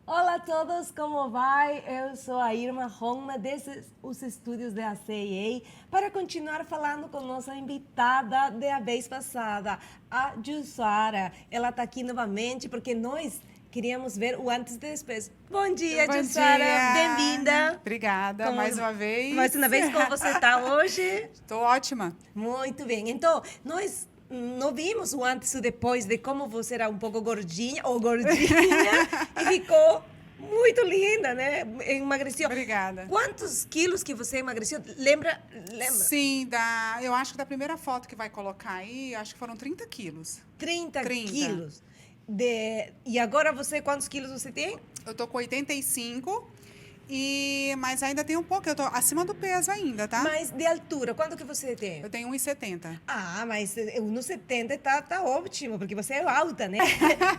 Olá a todos, como vai? Eu sou a Irma Roma, desses os estúdios da CIA, para continuar falando com nossa invitada da vez passada, a Jussara. Ela está aqui novamente porque nós queríamos ver o antes e depois. Bom dia, Bom Jussara, dia! bem-vinda. Obrigada, mais uma vez. Mais uma vez, como você está hoje? Estou ótima. Muito bem. Então, nós não vimos o antes e o depois de como você era um pouco gordinha ou gordinha e ficou muito linda, né? Emagreceu. Obrigada. Quantos quilos que você emagreceu? Lembra? Sim, eu acho que da primeira foto que vai colocar aí, acho que foram 30 quilos. 30 30. quilos. E agora você, quantos quilos você tem? Eu tô com 85, mas ainda tem um pouco, eu tô acima do peso ainda, tá? Mas de altura, quanto que você tem? Eu tenho 1,70. Ah, mas no 70 tá ótimo, porque você é alta, né?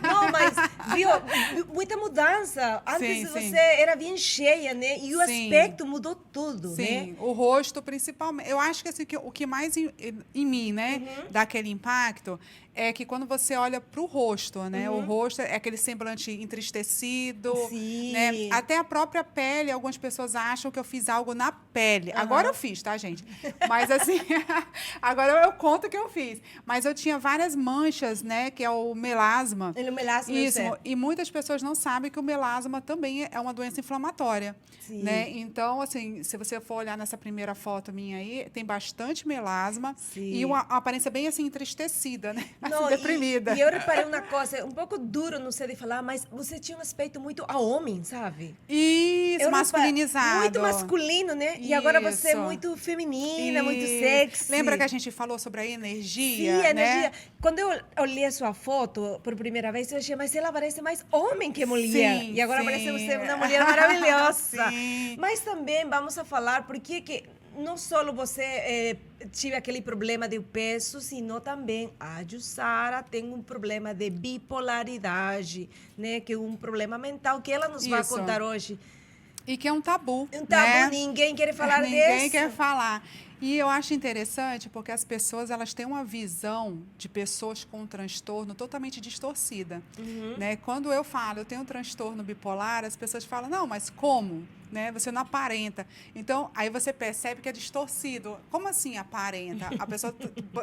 Não, mas, viu, muita mudança. Antes Sim. você era bem cheia, né? E o Sim. aspecto mudou tudo, Sim, né? o rosto principalmente. Eu acho que, assim, o que mais em mim, né, dá aquele impacto é que quando você olha para o rosto, né? O rosto é aquele semblante entristecido, Sim. né? Até a própria pele, algumas pessoas acham que eu fiz algo na pele. Agora eu fiz, tá, gente? Mas assim, agora eu conto que eu fiz. Mas eu tinha várias manchas, né? Que é o melasma. O melasma, Isso, e muitas pessoas não sabem que o melasma também é uma doença inflamatória. Sim. Né? Então, assim, se você for olhar nessa primeira foto minha aí, tem bastante melasma. Sim. E uma aparência bem assim, entristecida, né? Não, assim, deprimida. E eu reparei uma coisa, um pouco duro, não sei de falar, mas você tinha um aspecto muito a homem, sabe? Isso, masculinizado. Muito masculino, né? E agora você é Isso. muito feminina, Isso. muito sexy. Lembra que a gente falou sobre a energia? Sim, a né? energia. Quando eu olhei a sua foto por primeira vez, eu achei, mas ela parece mais homem que mulher. Sim, E agora sim. parece você uma mulher maravilhosa. Sim. Mas também vamos a falar porque que não só você tive aquele problema de peso, sino também a Jussara tem um problema de bipolaridade, né? Que é um problema mental que ela nos vai Isso. contar hoje. E que é um tabu. Um tabu, né? ninguém quer falar disso. Ninguém quer falar. E eu acho interessante porque as pessoas elas têm uma visão de pessoas com transtorno totalmente distorcida. Né? Quando eu falo, eu tenho um transtorno bipolar, as pessoas falam, não, mas como? Né? Você não aparenta. Então, aí você percebe que é distorcido. Como assim aparenta? A pessoa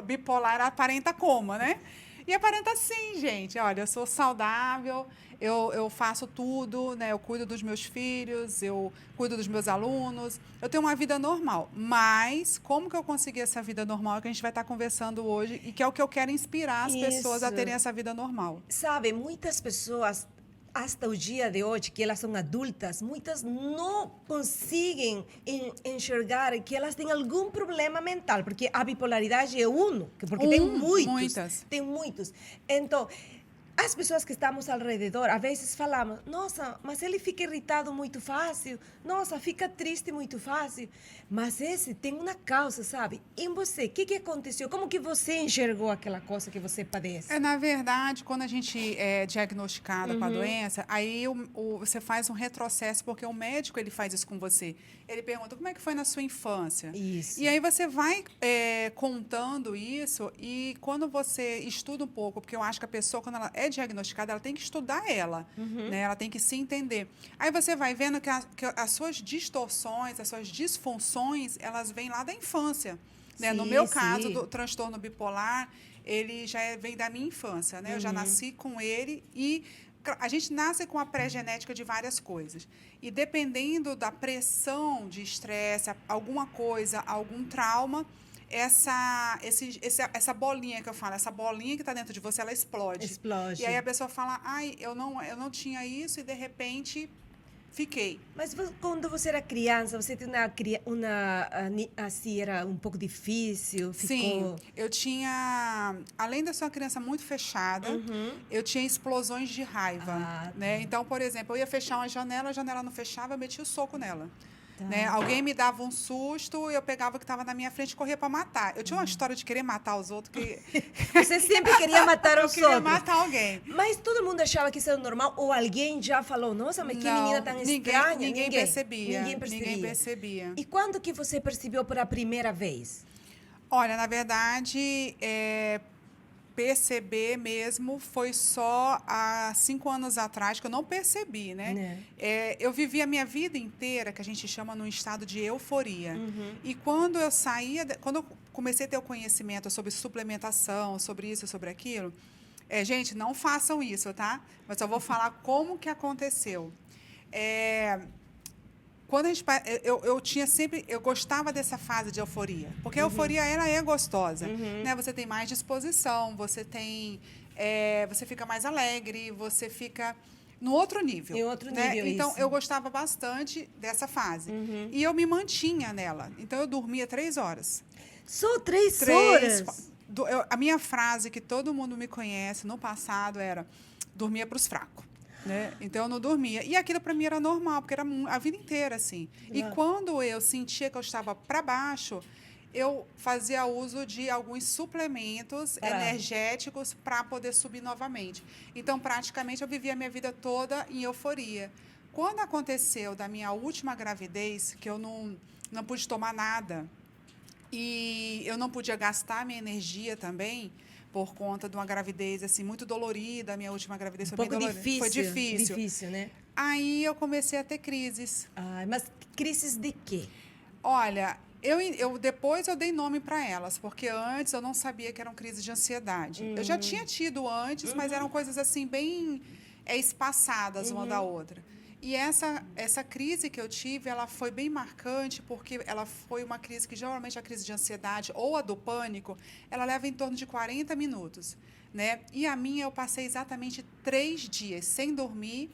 bipolar aparenta como, né? E aparenta sim, gente. Olha, eu sou saudável, eu faço tudo, né? Eu cuido dos meus filhos, eu cuido dos meus alunos, eu tenho uma vida normal. Mas como que eu consegui essa vida normal que a gente vai estar conversando hoje e que é o que eu quero inspirar as pessoas a terem essa vida normal? Sabe, muitas pessoas hasta o dia de hoje, que elas são adultas, muitas não conseguem enxergar que elas têm algum problema mental, porque a bipolaridade é porque tem muitos. Muitas. Tem muitos. Então, as pessoas que estamos ao redor, às vezes falamos, nossa, mas ele fica irritado muito fácil, nossa, fica triste muito fácil. Mas esse tem uma causa, sabe? Em você, o que aconteceu? Como que você enxergou aquela coisa que você padece? Na verdade, quando a gente é diagnosticada com a doença, aí você faz um retrocesso, porque o médico ele faz isso com você. Ele pergunta, como é que foi na sua infância? Isso. E aí você vai contando isso, e quando você estuda um pouco, porque eu acho que a pessoa, quando ela é diagnosticada, ela tem que estudar ela, né? Ela tem que se entender. Aí você vai vendo que as suas distorções, as suas disfunções, elas vêm lá da infância. Né? No meu caso, do transtorno bipolar, ele já vem da minha infância, né? Eu já nasci com ele e a gente nasce com a pré-genética de várias coisas. E dependendo da pressão de estresse, alguma coisa, algum trauma, essa bolinha que eu falo, essa bolinha que está dentro de você, ela explode. Explode. E aí a pessoa fala, ai, eu não tinha isso e de repente fiquei. Mas quando você era criança, você tinha assim, era um pouco difícil? Sim, eu tinha, além de ser uma criança muito fechada, eu tinha explosões de raiva, né? Então, por exemplo, eu ia fechar uma janela, a janela não fechava, eu metia o soco nela. Né? Alguém me dava um susto, eu pegava o que estava na minha frente e corria para matar. Eu tinha uma história de querer matar os outros. Você sempre queria matar os outros. Eu queria matar alguém. Mas todo mundo achava que isso era normal? Ou alguém já falou, nossa, mas que menina tão estranha? Ninguém percebia. Ninguém percebia. Ninguém percebia. E quando que você percebeu pela primeira vez? Olha, na verdade, perceber mesmo foi só há 5 anos atrás, que eu não percebi, né? Eu vivi a minha vida inteira, que a gente chama num estado de euforia. E quando eu saía, quando eu comecei a ter o conhecimento sobre suplementação, sobre isso, sobre aquilo, gente, não façam isso, tá? Mas eu vou falar como que aconteceu. Quando a gente, eu tinha sempre, eu gostava dessa fase de euforia, porque a euforia ela é gostosa, né? Você tem mais disposição, você fica mais alegre, você fica no outro nível. Em outro né? nível, então isso. eu gostava bastante dessa fase e eu me mantinha nela. Então eu dormia 3 horas. Só 3 horas? A minha frase que todo mundo me conhece no passado era: dormia para os fracos. Né? Então eu não dormia. E aquilo para mim era normal, porque era a vida inteira assim. E quando eu sentia que eu estava para baixo, eu fazia uso de alguns suplementos energéticos para poder subir novamente. Então, praticamente, eu vivia a minha vida toda em euforia. Quando aconteceu da minha última gravidez, que eu não pude tomar nada, e eu não podia gastar minha energia também, por conta de uma gravidez assim muito dolorida, a minha última gravidez foi bem dolorida. Difícil. Foi difícil. Difícil, né? Aí eu comecei a ter crises. Mas crises de quê? Olha, depois eu dei nome para elas, porque antes eu não sabia que eram crises de ansiedade. Eu já tinha tido antes, mas eram coisas assim bem espaçadas uma da outra. E essa crise que eu tive, ela foi bem marcante, porque ela foi uma crise que, geralmente, a crise de ansiedade ou a do pânico, ela leva em torno de 40 minutos. Né? E a minha, eu passei exatamente 3 dias sem dormir.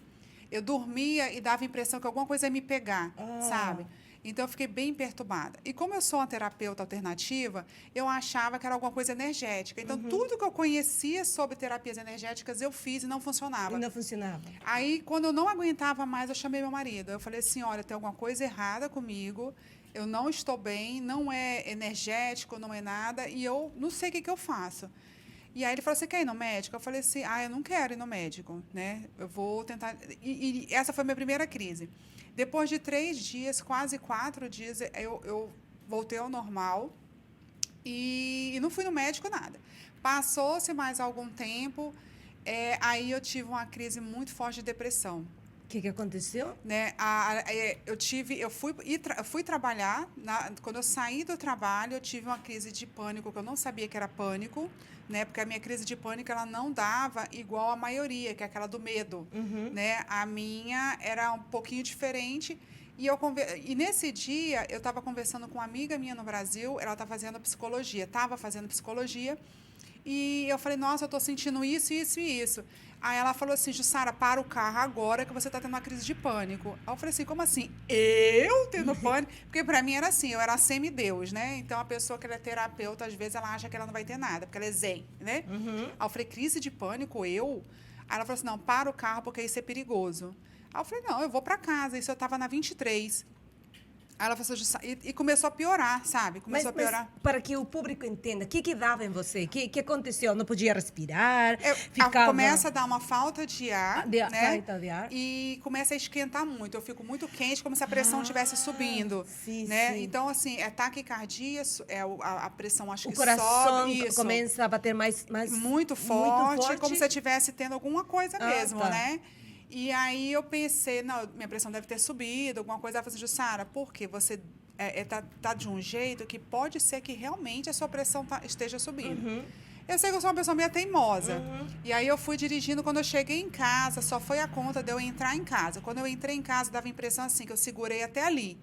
Eu dormia e dava a impressão que alguma coisa ia me pegar, sabe? Então, eu fiquei bem perturbada. E como eu sou uma terapeuta alternativa, eu achava que era alguma coisa energética. Então, tudo que eu conhecia sobre terapias energéticas, eu fiz e não funcionava. E não funcionava. Aí, quando eu não aguentava mais, eu chamei meu marido. Eu falei assim, olha, tem alguma coisa errada comigo, eu não estou bem, não é energético, não é nada, e eu não sei o que eu faço. E aí ele falou, você quer ir no médico? Eu falei assim, eu não quero ir no médico, né? Eu vou tentar... E essa foi a minha primeira crise. Depois de 3 dias, quase 4 dias, eu voltei ao normal e não fui no médico, nada. Passou-se mais algum tempo, aí eu tive uma crise muito forte de depressão. O que aconteceu? Né? Eu fui trabalhar, quando eu saí do trabalho, eu tive uma crise de pânico, que eu não sabia que era pânico, né? Porque a minha crise de pânico ela não dava igual a maioria, que é aquela do medo. Né? A minha era um pouquinho diferente. E nesse dia, eu estava conversando com uma amiga minha no Brasil, ela estava fazendo psicologia, e eu falei, nossa, eu estou sentindo isso, isso e isso. Aí ela falou assim, Jussara, para o carro agora que você está tendo uma crise de pânico. Aí eu falei assim, como assim? Eu tendo pânico? Porque para mim era assim, eu era semideus, né? Então a pessoa que ela é terapeuta, às vezes ela acha que ela não vai ter nada, porque ela é zen, né? Aí eu falei, crise de pânico, eu? Aí ela falou assim, não, para o carro porque isso é perigoso. Aí eu falei, não, eu vou para casa. Isso eu estava na 23. Aí ela falou assim, e começou a piorar, sabe? Começou a piorar. Mas para que o público entenda, o que dava em você? O que aconteceu? Não podia respirar? Começa a dar uma falta de ar, né? Falta de ar. E começa a esquentar muito. Eu fico muito quente, como se a pressão estivesse subindo. Sim, né? sim. Então, assim, é taquicardia, a pressão acho que sobe. O coração isso. começa a bater mais Muito forte, como se eu estivesse tendo alguma coisa mesmo, tá. né? E aí eu pensei, não, minha pressão deve ter subido, alguma coisa. Ela falou assim, Jussara, por quê? Você tá de um jeito que pode ser que realmente a sua pressão esteja subindo. Eu sei que eu sou uma pessoa meio teimosa. E aí eu fui dirigindo, quando eu cheguei em casa, só foi a conta de eu entrar em casa. Quando eu entrei em casa, dava a impressão assim, que eu segurei até ali.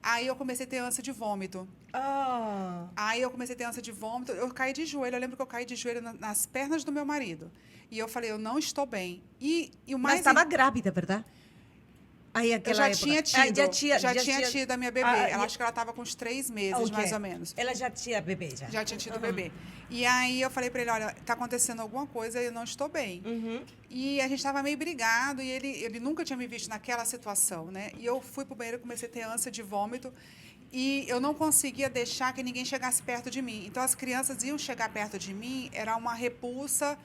Aí eu comecei a ter ânsia de vômito. Aí eu comecei a ter ânsia de vômito. Eu caí de joelho. Eu lembro que eu caí de joelho nas pernas do meu marido. E eu falei, eu não estou bem. E o mais... Mas estava grávida, verdade? Aí eu já tinha tido. Já tinha tido a minha bebê. Acho que ela estava com uns 3 meses, mais ou menos. Ela já tinha bebê, já? Já tinha tido bebê. E aí eu falei para ele, olha, está acontecendo alguma coisa e eu não estou bem. E a gente estava meio brigado e ele nunca tinha me visto naquela situação, né? E eu fui para o banheiro e comecei a ter ânsia de vômito. E eu não conseguia deixar que ninguém chegasse perto de mim. Então, as crianças iam chegar perto de mim, era uma repulsa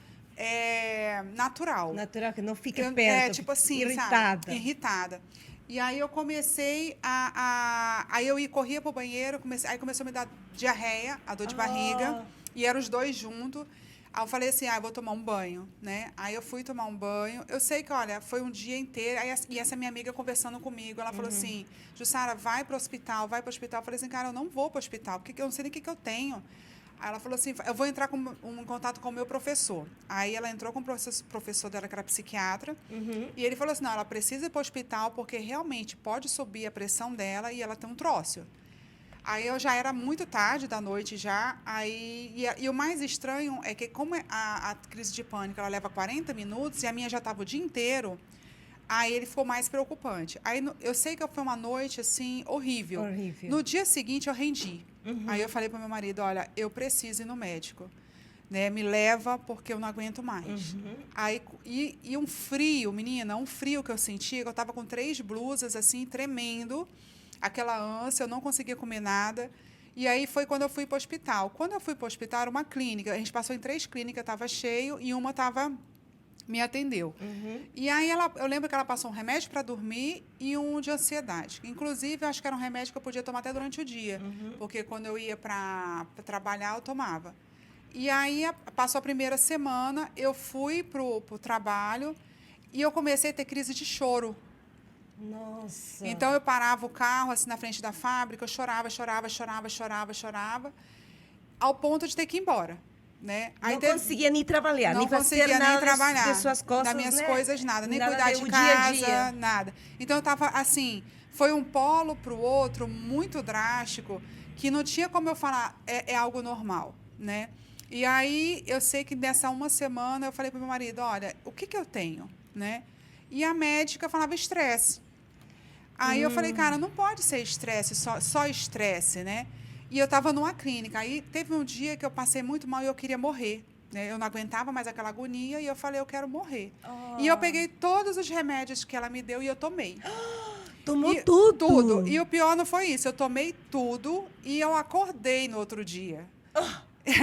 natural. Natural, que não fica perto. Tipo assim, irritada. Sabe? Irritada. E aí eu comecei aí eu corria pro banheiro, aí começou a me dar diarreia, a dor de barriga, e eram os dois juntos. Aí eu falei assim, eu vou tomar um banho, né? Aí eu fui tomar um banho. Eu sei que, olha, foi um dia inteiro. E essa minha amiga conversando comigo, ela falou assim, Jussara, vai para o hospital, vai para o hospital. Eu falei assim, cara, eu não vou para o hospital, porque eu não sei nem o que eu tenho. Aí ela falou assim, eu vou entrar em contato com o meu professor. Aí ela entrou com o professor dela, que era psiquiatra, e ele falou assim, não, ela precisa ir para o hospital, porque realmente pode subir a pressão dela e ela tem um trócio. Aí eu já era muito tarde da noite já, e o mais estranho é que como a crise de pânico ela leva 40 minutos e a minha já estava o dia inteiro, aí ele ficou mais preocupante. Aí eu sei que foi uma noite assim horrível. Horrível. No dia seguinte eu rendi. Aí eu falei para meu marido, olha, eu preciso ir no médico. Né, me leva porque eu não aguento mais. Aí, e um frio, menina, um frio que eu sentia, que eu estava com 3 blusas, assim, tremendo, aquela ânsia, eu não conseguia comer nada. E aí foi quando eu fui para o hospital. Quando eu fui para o hospital, era uma clínica, a gente passou em 3 clínicas, estava cheio, e uma me atendeu. E aí eu lembro que ela passou um remédio para dormir e um de ansiedade. Inclusive, eu acho que era um remédio que eu podia tomar até durante o dia, porque quando eu ia para trabalhar, eu tomava. E aí, passou a primeira semana, eu fui pro trabalho e eu comecei a ter crise de choro. Nossa. Então, eu parava o carro, assim, na frente da fábrica, eu chorava, ao ponto de ter que ir embora. Né? Não conseguia nem trabalhar, não nem conseguia fazer nada nem trabalhar, de suas coisas, das minhas né? coisas, nada. Nem Nada cuidar de o casa, dia a dia. nada. Então, eu estava assim, foi um polo para o outro muito drástico, que não tinha como eu falar, é algo normal, né? E aí, eu sei que nessa uma semana, eu falei para meu marido, olha, o que eu tenho, né? E a médica falava estresse. Aí eu falei, cara, não pode ser estresse, só estresse, né? E eu estava numa clínica. Aí teve um dia que eu passei muito mal e eu queria morrer. Né? Eu não aguentava mais aquela agonia e eu falei, eu quero morrer. E eu peguei todos os remédios que ela me deu e eu tomei. Tomou tudo? Tudo. E o pior não foi isso. Eu tomei tudo e eu acordei no outro dia.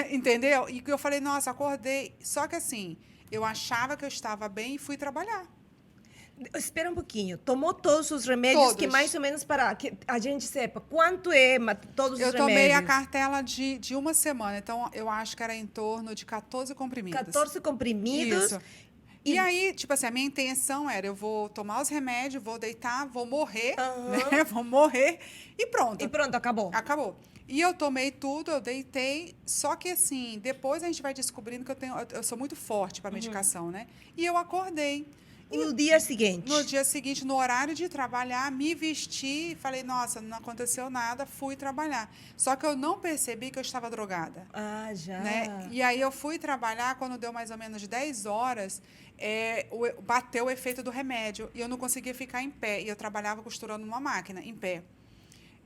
Entendeu? E eu falei, nossa, acordei. Só que assim, eu achava que eu estava bem e fui trabalhar. Espera um pouquinho. Tomou todos os remédios Todos. que mais ou menos para que a gente sepa quanto é todos os remédios? Eu tomei a cartela de uma semana. Então, eu acho que era em torno de 14 comprimidos. 14 comprimidos. Isso. E aí, tipo assim, a minha intenção era, eu vou tomar os remédios, vou deitar, vou morrer, né? Vou morrer e pronto. E pronto, acabou. Acabou. E eu tomei tudo, eu deitei, só que assim, depois a gente vai descobrindo que eu sou muito forte para medicação, né? E eu acordei. E no dia seguinte? No dia seguinte, no horário de trabalhar, me vesti, falei, nossa, não aconteceu nada, fui trabalhar. Só que eu não percebi que eu estava drogada. Ah, já. Né? E aí eu fui trabalhar, quando deu mais ou menos 10 horas, bateu o efeito do remédio e eu não conseguia ficar em pé. E eu trabalhava costurando numa máquina, em pé.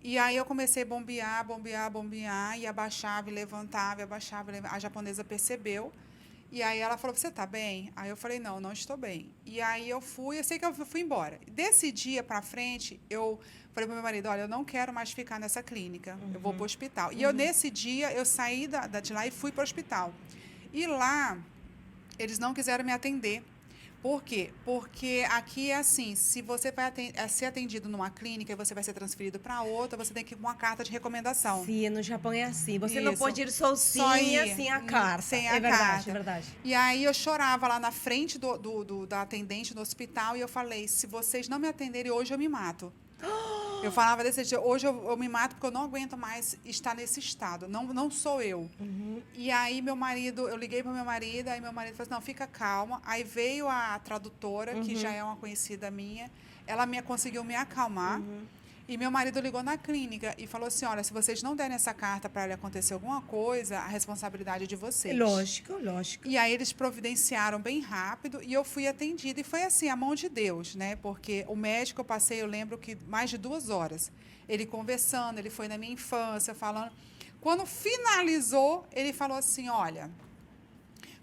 E aí eu comecei a bombear, e abaixava e levantava, A japonesa percebeu. E aí ela falou, você tá bem? Aí eu falei, não estou bem. E aí eu sei que eu fui embora. Desse dia para frente, eu falei pro meu marido, olha, eu não quero mais ficar nessa clínica, eu vou pro hospital. E nesse dia, eu saí de lá e fui pro hospital. E lá, eles não quiseram me atender. Por quê? Porque aqui é assim, se você vai ser atendido numa clínica e você vai ser transferido para outra, você tem que ir com uma carta de recomendação. Sim, no Japão é assim. Você não Isso. pode ir sozinha sem a carta. Sem a é verdade, carta. é verdade. E aí eu chorava lá na frente da atendente no hospital e eu falei, se vocês não me atenderem hoje, eu me mato. Eu falava desse jeito, hoje eu me mato porque eu não aguento mais estar nesse estado. Não sou eu. E aí eu liguei para meu marido, aí meu marido falou assim, não, fica calma. Aí veio a tradutora, que já é uma conhecida minha, ela conseguiu me acalmar. E meu marido ligou na clínica e falou assim, olha, se vocês não derem essa carta para lhe acontecer alguma coisa, a responsabilidade é de vocês. Lógico. E aí eles providenciaram bem rápido e eu fui atendida. E foi assim, a mão de Deus, né? Porque o médico, eu lembro que mais de 2 horas. Ele conversando, ele foi na minha infância, falando. Quando finalizou, ele falou assim, olha,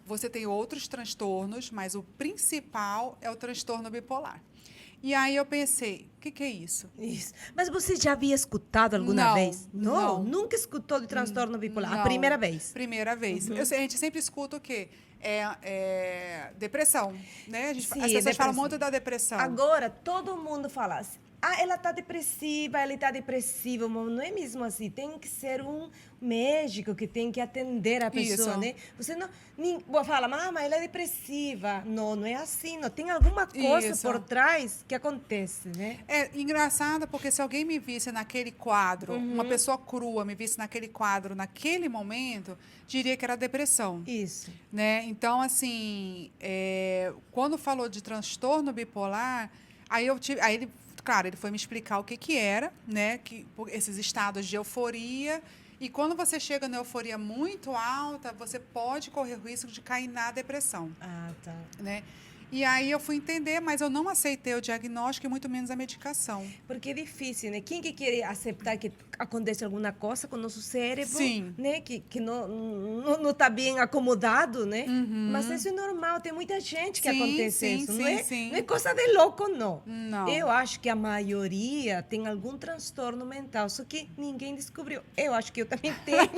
você tem outros transtornos, mas o principal é o transtorno bipolar. E aí eu pensei, que é isso? Isso. Mas você já havia escutado alguma Não, vez? não. Nunca escutou de transtorno bipolar? A Não. primeira vez? Primeira vez. A gente sempre escuta o quê? Depressão, né? As pessoas depressão. falam muito da depressão. Agora, todo mundo fala assim, ela está depressiva, ele está depressivo, mas não é mesmo assim. Tem que ser um médico que tem que atender a pessoa, Isso. né? Você não fala, mas ela é depressiva. Não, não é assim. Não. Tem alguma coisa Isso. por trás que acontece, né? É engraçado porque se alguém me visse naquele quadro, uma pessoa crua me visse naquele quadro, naquele momento, diria que era depressão. Isso. Né? Então, assim, quando falou de transtorno bipolar, aí ele, claro, ele foi me explicar o que era, né? Esses estados de euforia. E quando você chega na euforia muito alta, você pode correr o risco de cair na depressão. Ah, tá. Né? E aí eu fui entender, mas eu não aceitei o diagnóstico e muito menos a medicação. Porque é difícil, né? Quem que quer aceitar que acontece alguma coisa com o nosso cérebro, Sim. né? Que não está bem acomodado, né? Mas isso é normal, tem muita gente que Sim, acontece sim, isso. sim, Não, sim. não é coisa de louco, não. Não. Eu acho que a maioria tem algum transtorno mental, só que ninguém descobriu. Eu acho que eu também tenho,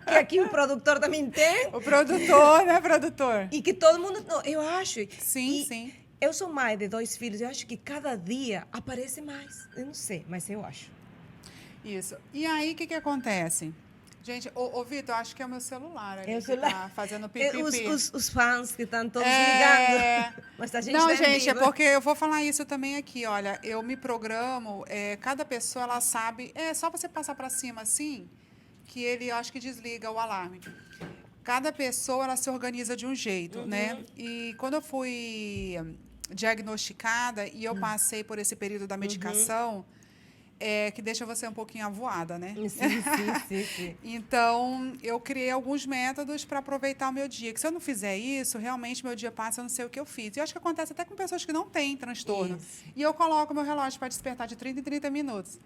que aqui o produtor também tem. O produtor, né, produtor? E que todo mundo... Não, eu acho... Sim, E sim. eu sou mãe de 2 filhos, eu acho que cada dia aparece mais. Eu não sei, mas eu acho. Isso. E aí, o que acontece? Gente, ô Vitor, acho que é o meu celular ali É o que celular. tá fazendo pipipi. Os fãs que estão todos ligando. Mas a gente Não, tá em gente, é vivo. porque eu vou falar isso também aqui. Olha, eu me programo, cada pessoa, ela sabe... É só você passar para cima assim, que ele, acho que desliga o alarme. Cada pessoa, ela se organiza de um jeito, né? E quando eu fui diagnosticada e eu passei por esse período da medicação, que deixa você um pouquinho avoada, né? Sim. Então, eu criei alguns métodos para aproveitar o meu dia. Que se eu não fizer isso, realmente meu dia passa, eu não sei o que eu fiz. E eu acho que acontece até com pessoas que não têm transtorno. Isso. E eu coloco meu relógio para despertar de 30 em 30 minutos.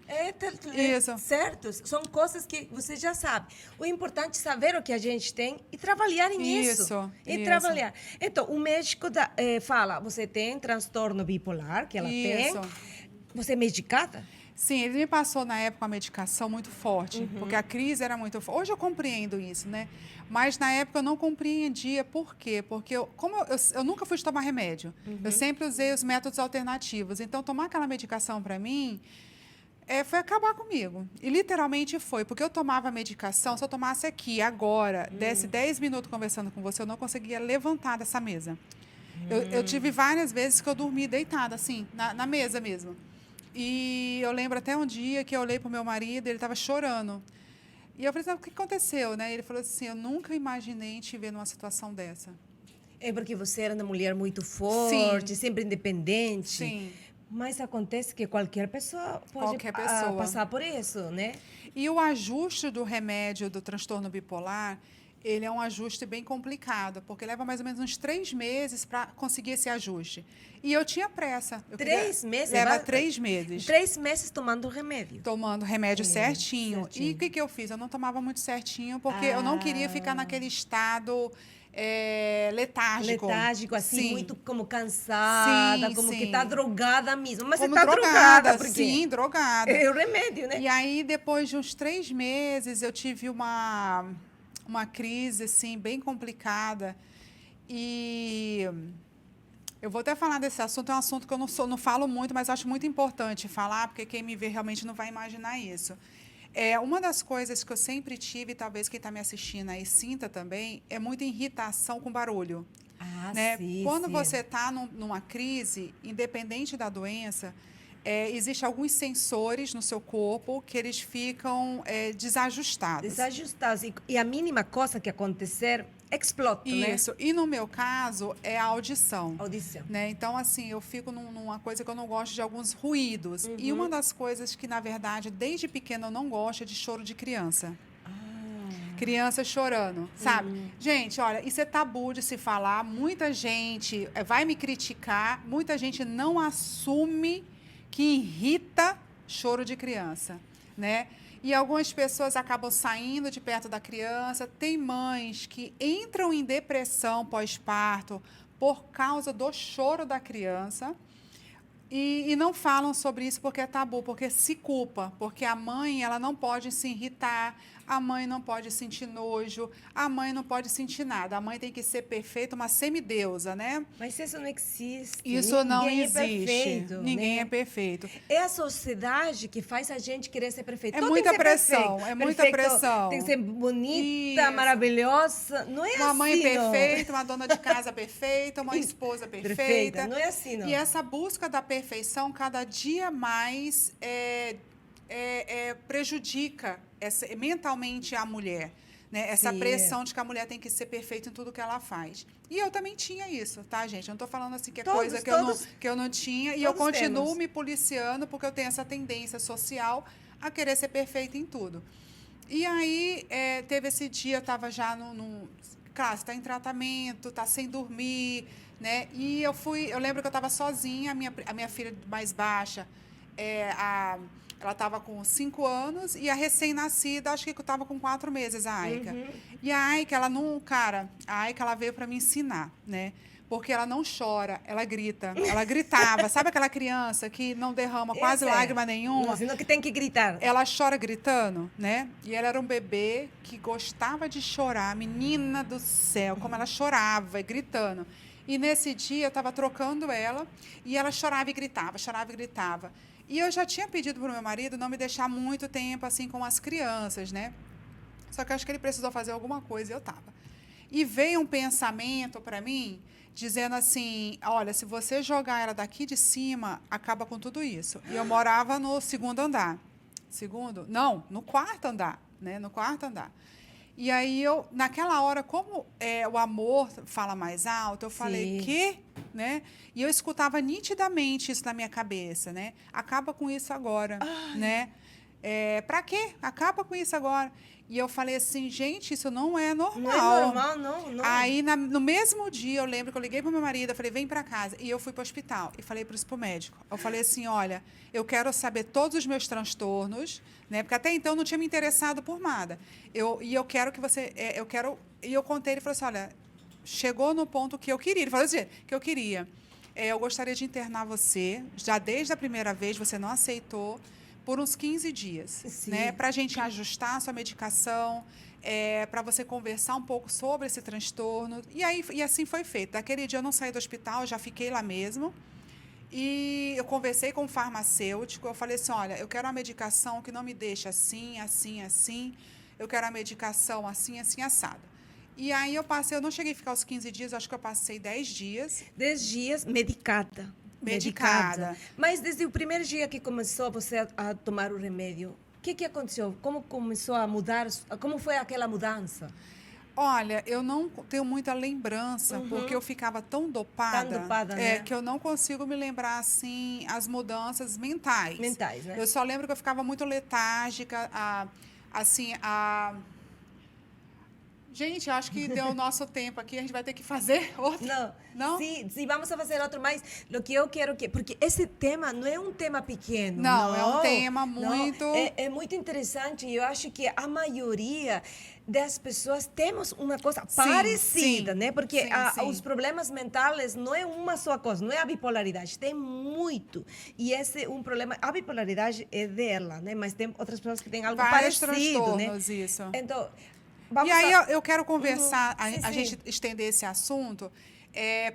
Isso. Certo. São coisas que você já sabe. O importante é saber o que a gente tem e trabalhar nisso. Isso. Trabalhar. Então, o médico fala, você tem transtorno bipolar, que ela tem. Você é medicada? Sim, ele me passou na época uma medicação muito forte, porque a crise era muito forte. Hoje eu compreendo isso, né? Mas na época eu não compreendia. Por quê? Porque eu nunca fui tomar remédio. Eu sempre usei os métodos alternativos. Então, tomar aquela medicação para mim foi acabar comigo. E literalmente foi, porque eu tomava a medicação, se eu tomasse aqui, agora, desse 10 minutos conversando com você, eu não conseguia levantar dessa mesa. Eu tive várias vezes que eu dormi deitada, assim, na mesa mesmo. E eu lembro até um dia que eu olhei para o meu marido, ele estava chorando. E eu falei assim, o que aconteceu? Né? Ele falou assim, eu nunca imaginei te ver numa situação dessa. É porque você era uma mulher muito forte, Sim. sempre independente. Sim. Mas acontece que qualquer pessoa pode passar por isso, né? E o ajuste do remédio do transtorno bipolar, ele é um ajuste bem complicado, porque leva mais ou menos uns 3 meses para conseguir esse ajuste. E eu tinha pressa. 3 meses? Leva 3 meses. 3 meses tomando remédio. Tomando remédio certinho. E o que eu fiz? Eu não tomava muito certinho, porque eu não queria ficar naquele estado letárgico. Letárgico, assim, sim. muito como cansada, sim, como sim. que está drogada mesmo. Mas como você está drogada. Porque sim, drogada. é o remédio, né? E aí, depois de uns 3 meses, eu tive uma crise, assim, bem complicada. E eu vou até falar desse assunto, é um assunto que eu não falo muito, mas acho muito importante falar, porque quem me vê realmente não vai imaginar isso. Uma das coisas que eu sempre tive, talvez quem está me assistindo aí sinta também, é muita irritação com barulho. Né? Sim, Quando sim. você está numa crise, independente da doença, existem alguns sensores no seu corpo que eles ficam desajustados. Desajustados. E a mínima coisa que acontecer, explode, né? Isso. E no meu caso, é a audição. Audição. Né? Então, assim, eu fico numa coisa que eu não gosto de alguns ruídos. E uma das coisas que, na verdade, desde pequena eu não gosto é de choro de criança. Criança chorando, sabe? Gente, olha, isso é tabu de se falar. Muita gente vai me criticar, muita gente não assume que irrita choro de criança, né? E algumas pessoas acabam saindo de perto da criança. Tem mães que entram em depressão pós-parto por causa do choro da criança. E não falam sobre isso porque é tabu, porque se culpa, porque a mãe ela não pode se irritar, a mãe não pode sentir nojo, a mãe não pode sentir nada. A mãe tem que ser perfeita, uma semideusa, né? Mas isso não existe. Isso não Ninguém existe. é perfeito, Ninguém né? é perfeito. É a sociedade que faz a gente querer ser perfeito. É Tudo muita tem que ser pressão, perfeito. é muita Perfeito, pressão. tem que ser bonita, Isso. maravilhosa. Não é Uma assim, mãe não. perfeita, uma dona de casa perfeita, uma esposa perfeita. Não é assim, não. E essa busca da perfeição cada dia mais prejudica mentalmente a mulher. Né? Essa Sim. pressão de que a mulher tem que ser perfeita em tudo que ela faz. E eu também tinha isso, tá, gente? Eu não estou falando assim que é Todos, coisa que eu não tinha. E eu continuo temos. me policiando porque eu tenho essa tendência social a querer ser perfeita em tudo. E aí, teve esse dia, eu estava já claro, você está em tratamento, está sem dormir, né? E eu lembro que eu estava sozinha, a minha filha mais baixa, ela estava com 5 anos e a recém-nascida, acho que estava com 4 meses, a Aika. Uhum. E a Aika, a Aika, ela veio para me ensinar, né? Porque ela não chora, ela grita. Ela gritava. Sabe aquela criança que não derrama quase lágrima nenhuma? Senão que tem que gritar. Ela chora gritando, né? E ela era um bebê que gostava de chorar. Menina do céu, como ela chorava, gritando. E nesse dia eu estava trocando ela e ela chorava e gritava, chorava e gritava. E eu já tinha pedido para o meu marido não me deixar muito tempo assim com as crianças, né? Só que acho que ele precisou fazer alguma coisa e eu estava. E veio um pensamento para mim dizendo assim, olha, se você jogar ela daqui de cima, acaba com tudo isso. E eu morava no 2º andar. Segundo? Não, no 4º andar, né? No 4º andar. E aí naquela hora, como o amor fala mais alto, eu falei, quê? Né? E eu escutava nitidamente isso na minha cabeça, né? Acaba com isso agora, né? Pra quê? Acaba com isso agora. E eu falei assim, gente, isso não é normal. Não é normal, não. Aí, no mesmo dia, eu lembro que eu liguei para o meu marido, eu falei, vem para casa. E eu fui para o hospital e falei para o médico. Eu falei assim, olha, eu quero saber todos os meus transtornos, né? Porque até então eu não tinha me interessado por nada. E eu quero que você... E eu contei, ele falou assim, olha, chegou no ponto que eu queria. Ele falou assim, que eu queria. Eu gostaria de internar você, já desde a primeira vez, você não aceitou, por uns 15 dias, né? Para a gente ajustar a sua medicação, para você conversar um pouco sobre esse transtorno. E assim foi feito. Daquele dia eu não saí do hospital, já fiquei lá mesmo. E eu conversei com o farmacêutico, eu falei assim, olha, eu quero uma medicação que não me deixe assim, assim, assim. Eu quero a medicação assim, assim, assada. E aí eu não cheguei a ficar os 15 dias, acho que eu passei 10 dias. 10 dias medicada. Mas desde o primeiro dia que começou você a tomar o remédio, o que aconteceu? Como começou a mudar? Como foi aquela mudança? Olha, eu não tenho muita lembrança, porque eu ficava tão dopada, né? que eu não consigo me lembrar, assim, as mudanças mentais. Mentais, né? Eu só lembro que eu ficava muito letárgica, Gente, acho que deu o nosso tempo aqui, a gente vai ter que fazer outro. Não? Sim, vamos a fazer outro, mas o que eu quero que... Porque esse tema não é um tema pequeno. Não, é um tema muito... É muito interessante e eu acho que a maioria das pessoas temos uma coisa parecida, né? Porque os problemas mentais não é uma só coisa, não é a bipolaridade, tem muito. E esse é um problema... A bipolaridade é dela, né? Mas tem outras pessoas que têm algo parecido, transtornos, né? isso. Então... eu quero conversar, a gente estender esse assunto,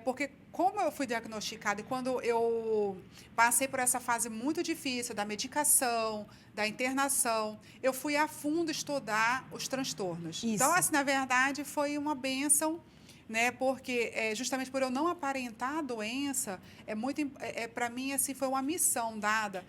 porque como eu fui diagnosticada e quando eu passei por essa fase muito difícil da medicação, da internação, eu fui a fundo estudar os transtornos. Isso. Então, assim, na verdade, foi uma bênção, né? Porque justamente por eu não aparentar a doença, para mim, assim, foi uma missão dada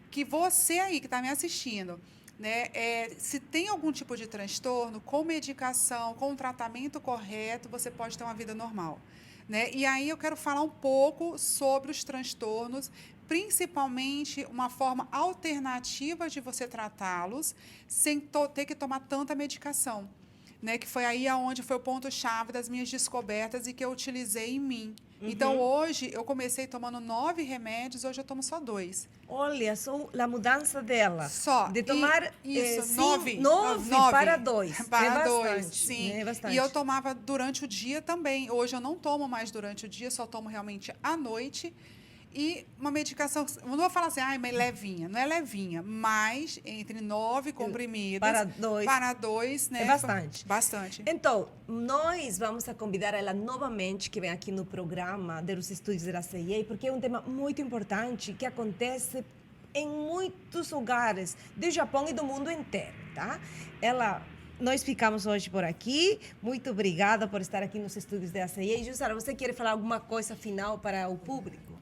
que você aí que está me assistindo, né, se tem algum tipo de transtorno, com medicação, com o tratamento correto, você pode ter uma vida normal. Né? E aí eu quero falar um pouco sobre os transtornos, principalmente uma forma alternativa de você tratá-los, sem ter que tomar tanta medicação. Né? Que foi aí onde foi o ponto-chave das minhas descobertas e que eu utilizei em mim. Então, hoje, eu comecei tomando 9 remédios, hoje eu tomo só 2. Olha, só a mudança dela. Só. De tomar 9 para 2. Para 2, bastante, sim. É bastante. E eu tomava durante o dia também. Hoje eu não tomo mais durante o dia, só tomo realmente à noite. E uma medicação, não vou falar assim, ai, mas levinha. Não é levinha, mas entre 9 comprimidos. Para dois, né? É bastante. Bastante. Então, nós vamos a convidar ela novamente, que vem aqui no programa dos estúdios da CIA, porque é um tema muito importante que acontece em muitos lugares do Japão e do mundo inteiro, tá? Nós ficamos hoje por aqui. Muito obrigada por estar aqui nos estúdios da CIA. Jussara, você quer falar alguma coisa final para o público?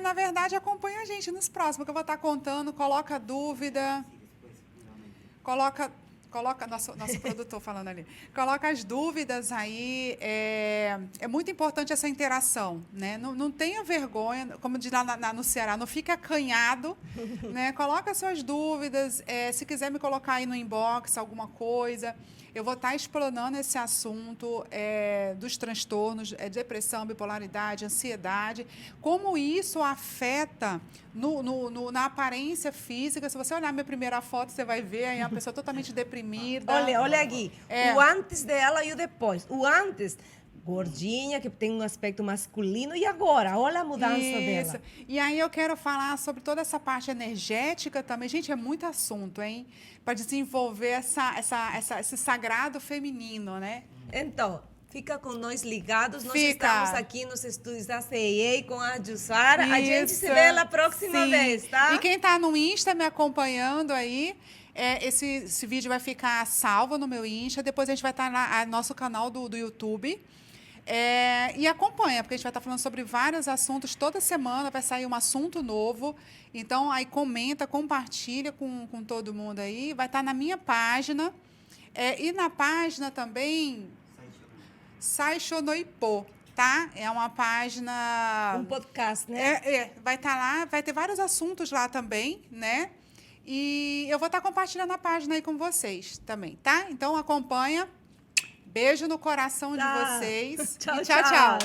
Na verdade, acompanha a gente nos próximos, que eu vou estar contando. Coloca dúvida. Coloca nosso produtor falando ali. Coloca as dúvidas aí. É muito importante essa interação, né? Não tenha vergonha, como diz lá no Ceará, não fique acanhado, né? Coloca suas dúvidas. Se quiser me colocar aí no inbox alguma coisa, eu vou estar explanando esse assunto dos transtornos, depressão, bipolaridade, ansiedade, como isso afeta na aparência física. Se você olhar minha primeira foto, você vai ver aí uma pessoa totalmente deprimida. Olha aqui, o antes dela e o depois. O antes, gordinha, que tem um aspecto masculino, e agora? Olha a mudança dela. E aí eu quero falar sobre toda essa parte energética também. Gente, é muito assunto, hein? Para desenvolver esse sagrado feminino, né? Então, fica com nós ligados. Nós estamos aqui nos estúdios da CIA com a Jussara. A gente se vê na próxima vez, tá? E quem está no Insta me acompanhando aí, esse vídeo vai ficar salvo no meu Insta. Depois a gente vai estar no nosso canal do YouTube. E acompanha, porque a gente vai estar falando sobre vários assuntos. Toda semana vai sair um assunto novo. Então, aí comenta, compartilha com todo mundo aí. Vai estar na minha página. E na página também, Saisho no Ippo, tá? É uma página... Um podcast, né? Vai estar lá, vai ter vários assuntos lá também, né? E eu vou estar compartilhando a página aí com vocês também, tá? Então, acompanha. Beijo no coração de vocês. Tchau, tchau.